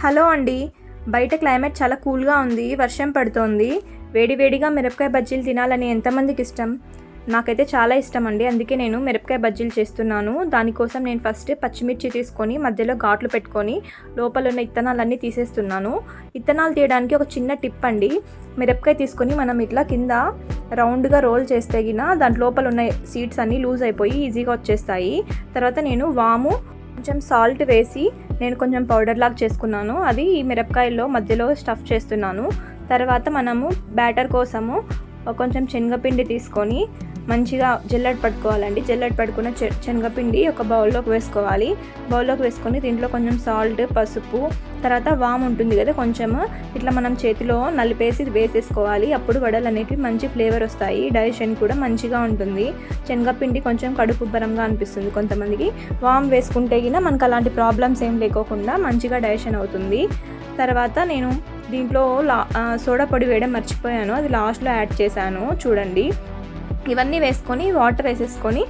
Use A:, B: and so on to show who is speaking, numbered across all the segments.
A: Hello అండి. బయట climate చాలా కూల్గా ఉంది, వర్షం పడుతోంది. వేడివేడిగా మిరపకాయ బజ్జీలు తినాలని ఎంతమందికి ఇష్టం? నాకైతే చాలా ఇష్టం అండి. అందుకే నేను మిరపకాయ బజ్జీలు చేస్తున్నాను. దానికోసం నేను ఫస్ట్ పచ్చిమిర్చి తీసుకొని మధ్యలో ఘాట్లు పెట్టుకొని లోపల ఉన్న ఇత్తనాలన్నీ తీసేస్తున్నాను. ఇత్తనాలు తీయడానికి ఒక చిన్న టిప్ అండి. మిరపకాయ తీసుకొని మనం ఇట్లా కింద రౌండ్గా రోల్ చేస్తే దాంట్లో లోపల ఉన్న సీడ్స్ అన్నీ లూజ్ అయిపోయి ఈజీగా వచ్చేస్తాయి. తర్వాత నేను వాము, కొంచెం సాల్ట్ వేసి నేను కొంచెం పౌడర్ లాగా చేసుకున్నాను. అది ఈ మిరపకాయల్లో మధ్యలో స్టఫ్ చేస్తున్నాను. తర్వాత మనము బ్యాటర్ కోసము కొంచెం శనగపిండి తీసుకొని మంచిగా జల్లెడ పట్టుకోవాలండి. జల్లెడ పట్టుకున్న శనగపిండి ఒక బౌల్లోకి వేసుకోవాలి. బౌల్లోకి వేసుకొని దీంట్లో కొంచెం సాల్ట్, పసుపు, తర్వాత వాము ఉంటుంది కదా, కొంచెం ఇట్లా మనం చేతిలో నలిపేసి వేసేసుకోవాలి. అప్పుడు వడలు అనేటివి మంచి ఫ్లేవర్ వస్తాయి. డైజెషన్ కూడా మంచిగా ఉంటుంది. శనగపిండి కొంచెం కడుపుబ్బరంగా అనిపిస్తుంది కొంతమందికి. వాము వేసుకుంటే మనకు అలాంటి ప్రాబ్లమ్స్ ఏం లేకోకుండా మంచిగా డైజెషన్ అవుతుంది. తర్వాత నేను దీంట్లో సోడా పొడి వేయడం మర్చిపోయాను, అది లాస్ట్లో యాడ్ చేశాను చూడండి. ఇవన్నీ వేసుకొని వాటర్ వేసేసుకొని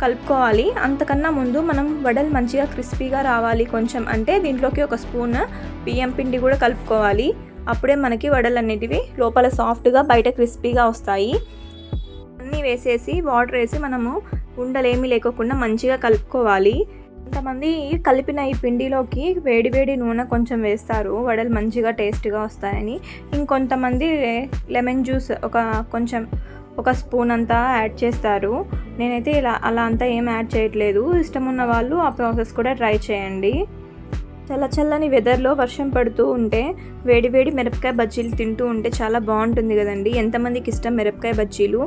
A: కలుపుకోవాలి. అంతకన్నా ముందు మనం వడలు మంచిగా క్రిస్పీగా రావాలి కొంచెం అంటే దీంట్లోకి ఒక స్పూన్ బియ్యం పిండి కూడా కలుపుకోవాలి. అప్పుడే మనకి వడలు అనేటివి లోపల సాఫ్ట్గా బయట క్రిస్పీగా వస్తాయి. అన్నీ వేసేసి వాటర్ వేసి మనము ఉండలేమీ లేకోకుండా మంచిగా కలుపుకోవాలి. కొంతమంది కలిపిన ఈ పిండిలోకి వేడివేడి నూనె కొంచెం వేస్తారు, వడలు మంచిగా టేస్ట్గా వస్తాయని. ఇంకొంతమంది లెమన్ జ్యూస్ ఒక స్పూన్ అంతా యాడ్ చేస్తారు. నేనైతే అలా అంతా ఏం యాడ్ చేయట్లేదు. ఇష్టం ఉన్న వాళ్ళు ఆ ప్రాసెస్ కూడా ట్రై చేయండి. చల్లని వెదర్లో వర్షం పడుతూ ఉంటే వేడివేడి మిరపకాయ బజ్జీలు తింటూ ఉంటే చాలా బాగుంటుంది కదండి. ఎంతమందికి ఇష్టం మిరపకాయ బజ్జీలు?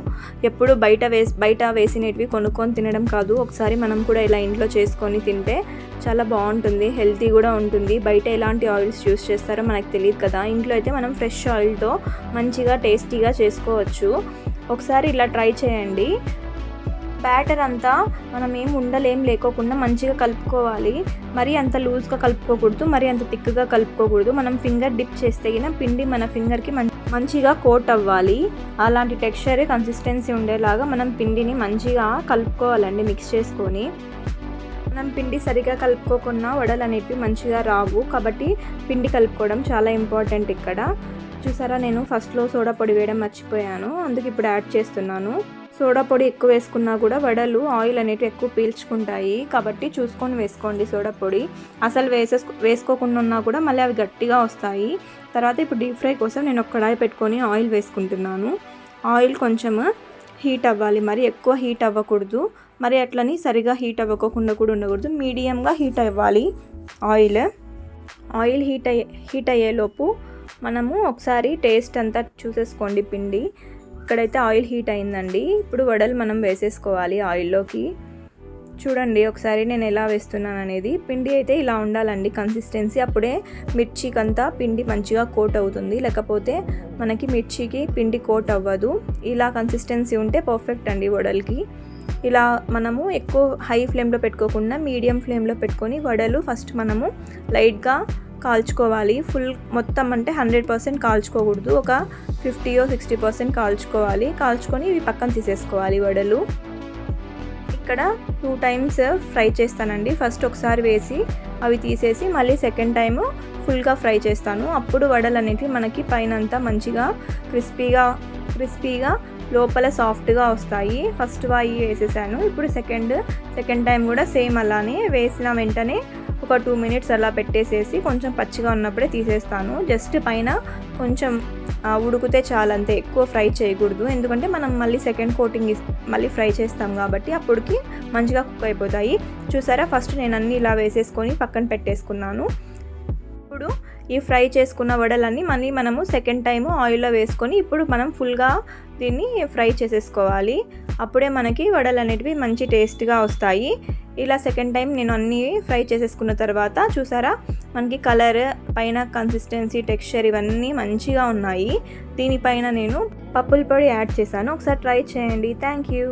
A: ఎప్పుడు బయట వేసినవి కొనుక్కొని తినడం కాదు, ఒకసారి మనం కూడా ఇలా ఇంట్లో చేసుకొని తింటే చాలా బాగుంటుంది. హెల్తీ కూడా ఉంటుంది. బయట ఎలాంటి ఆయిల్స్ యూస్ చేస్తారో మనకు తెలియదు కదా. ఇంట్లో అయితే మనం ఫ్రెష్ ఆయిల్తో మంచిగా టేస్టీగా చేసుకోవచ్చు. ఒకసారి ఇలా ట్రై చేయండి. బ్యాటర్ అంతా మనం ఉండలేం లేకోకుండా మంచిగా కలుపుకోవాలి. మరీ అంత లూజ్గా కలుపుకోకూడదు, మరీ అంత థిక్గా కలుపుకోకూడదు. మనం ఫింగర్ డిప్ చేస్తే పిండి మన ఫింగర్కి మంచిగా కోట్ అవ్వాలి. అలాంటి టెక్స్చర్, కన్సిస్టెన్సీ ఉండేలాగా మనం పిండిని మంచిగా కలుపుకోవాలండి. మిక్స్ చేసుకొని మనం పిండి సరిగా కలుపుకోకుండా వడలు అనేవి మంచిగా రావు. కాబట్టి పిండి కలుపుకోవడం చాలా ఇంపార్టెంట్ ఇక్కడ. చూసారా, నేను ఫస్ట్లో సోడా పొడి వేయడం మర్చిపోయాను, అందుకు ఇప్పుడు యాడ్ చేస్తున్నాను. సోడా పొడి ఎక్కువ వేసుకున్నా కూడా వడలు ఆయిల్ అనేవి ఎక్కువ పీల్చుకుంటాయి. కాబట్టి చూసుకొని వేసుకోండి సోడా పొడి. అసలు వేసుకోకుండా ఉన్నా కూడా మళ్ళీ అవి గట్టిగా వస్తాయి. తర్వాత ఇప్పుడు డీప్ ఫ్రై కోసం నేను ఒక కడాయి పెట్టుకొని ఆయిల్ వేసుకుంటున్నాను. ఆయిల్ కొంచెం హీట్ అవ్వాలి, మరి ఎక్కువ హీట్ అవ్వకూడదు, మరి అట్లని సరిగా హీట్ అవ్వకుండా కూడా ఉండకూడదు. మీడియంగా హీట్ అవ్వాలి ఆయిల్ హీట్ అయ్యేలోపు మనము ఒకసారి టేస్ట్ అంతా చూసేసుకోండి పిండి. ఇక్కడైతే ఆయిల్ హీట్ అయిందండి. ఇప్పుడు వడలు మనం వేసేసుకోవాలి ఆయిల్లోకి. చూడండి ఒకసారి నేను ఎలా వేస్తున్నాను అనేది. పిండి అయితే ఇలా ఉండాలండి కన్సిస్టెన్సీ. అప్పుడే మిర్చికంతా పిండి మంచిగా కోట్ అవుతుంది, లేకపోతే మనకి మిర్చికి పిండి కోట్ అవ్వదు. ఇలా కన్సిస్టెన్సీ ఉంటే పర్ఫెక్ట్ అండి వడలకి. ఇలా మనము ఎక్కువ హై ఫ్లేమ్లో పెట్టుకోకుండా మీడియం ఫ్లేమ్లో పెట్టుకొని వడలు ఫస్ట్ మనము లైట్గా కాల్చుకోవాలి. ఫుల్ మొత్తం అంటే 100% కాల్చుకోకూడదు, ఒక 50-60% కాల్చుకోవాలి. కాల్చుకొని ఇవి పక్కన తీసేసుకోవాలి వడలు. ఇక్కడ 2 టైమ్స్ ఫ్రై చేస్తానండి. ఫస్ట్ ఒకసారి వేసి అవి తీసేసి మళ్ళీ సెకండ్ టైము ఫుల్గా ఫ్రై చేస్తాను. అప్పుడు వడలు అనేవి మనకి పైన అంతా మంచిగా క్రిస్పీగా లోపల సాఫ్ట్గా వస్తాయి. ఫస్ట్ వాయి వేసేసాను. ఇప్పుడు సెకండ్ టైం కూడా సేమ్ అలానే వేసిన వెంటనే ఒక 2 మినిట్స్ అలా పెట్టేసేసి కొంచెం పచ్చిగా ఉన్నప్పుడే తీసేస్తాను. జస్ట్ పైన కొంచెం ఉడికితే చాలంతే, ఎక్కువ ఫ్రై చేయకూడదు. ఎందుకంటే మనం మళ్ళీ సెకండ్ కోటింగ్ మళ్ళీ ఫ్రై చేస్తాం కాబట్టి అప్పటికి మంచిగా కుక్ అయిపోతాయి. చూసారా, ఫస్ట్ నేను అన్నీ ఇలా వేసేసుకొని పక్కన పెట్టేసుకున్నాను. ఇప్పుడు ఈ ఫ్రై చేసుకున్న వడలన్నీ మళ్ళీ మనము సెకండ్ టైము ఆయిల్లో వేసుకొని ఇప్పుడు మనం ఫుల్గా దీన్ని ఫ్రై చేసేసుకోవాలి. అప్పుడే మనకి వడలు అనేటివి మంచి టేస్ట్గా వస్తాయి. ఇలా సెకండ్ టైం నేను అన్నీ ఫ్రై చేసేసుకున్న తర్వాత చూసారా, మనకి కలర్, పైన కన్సిస్టెన్సీ, టెక్స్చర్ ఇవన్నీ మంచిగా ఉన్నాయి. దీనిపైన నేను పప్పుల పొడి యాడ్ చేశాను. ఒకసారి ట్రై చేయండి. Thank you.